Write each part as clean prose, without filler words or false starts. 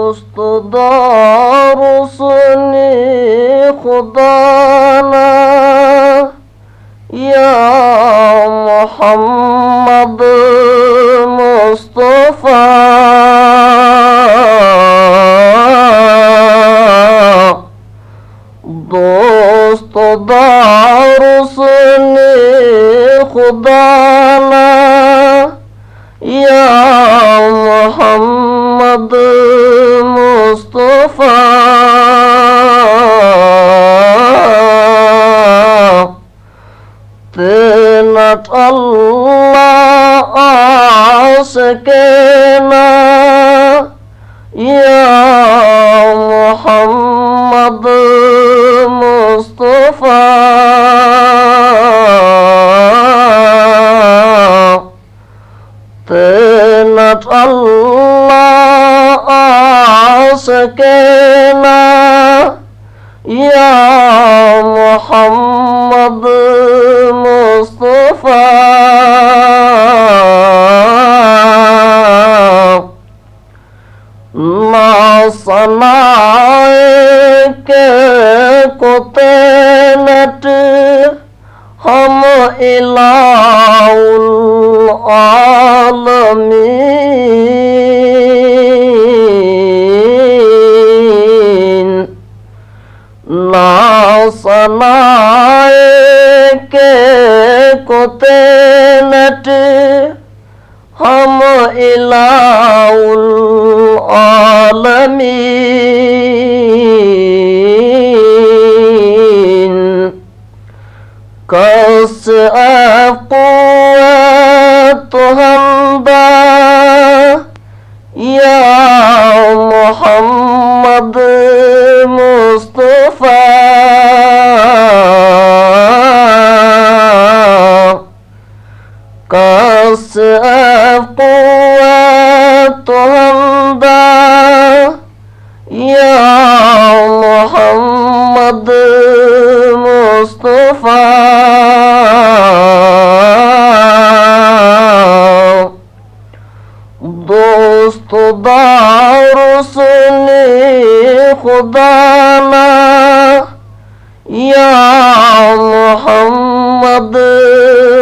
दोस्तदार सुने खुदाना या मोहम्मद मुस्तफा दोस्तदार सुने खुदाना या मोहम्मद मुस्तफा तेनत अल्लाह आशिक़ना या मोहम्मद मुस्तफा तेनत अल्लाह आशिक़ना या मोहम्मद मुस्तफा ना सनाए के कुतनट हम इलाउल आलमीन ना सनाए के कुतनट हम इलाउल आलमीन कस अक़ुव्वत हमदा या मोहम्मद मुस्तफा कस अक़ुव्वत हमदा या मोहम्मद मुस्तफा दोस्तदार सुने खुदाना या मोहम्मद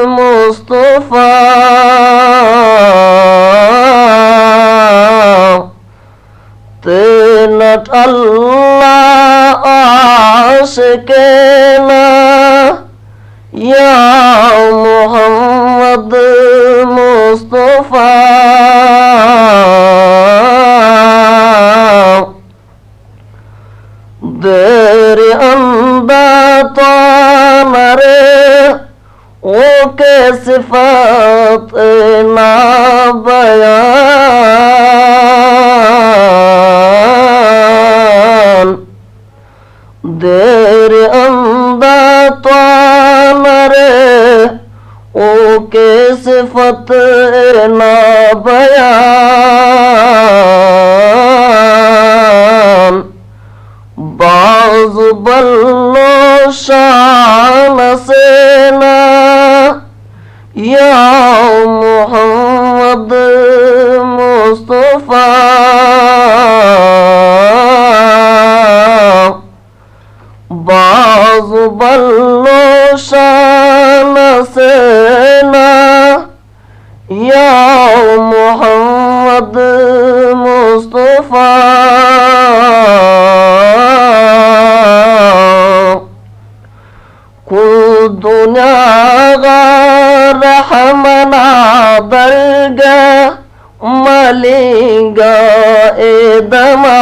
मुस्तफा तेनत अल्लाह आशिक़ना या मोहम्मद मुस्तफा देर अंदा तो मरे ओ के सिफात ना बयान देर अंदा तो मरे ओ के सिफत ना बयान बाज़ बल्लो शान से ना या मोहम्मद मुस्तफा बाज़ बल्लो शान से ना या मोहम्मद मुस्तफा दुनिया रहमना दरगा मलिंगा एदमा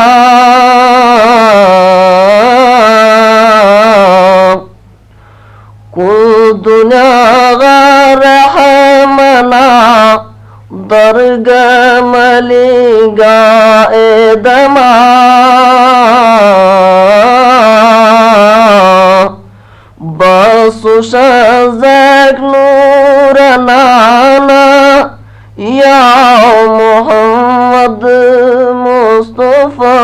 दुनिया रहमना दरगा मलिंगा एदमा शज़क नूर नाना या मोहम्मद मुस्तफा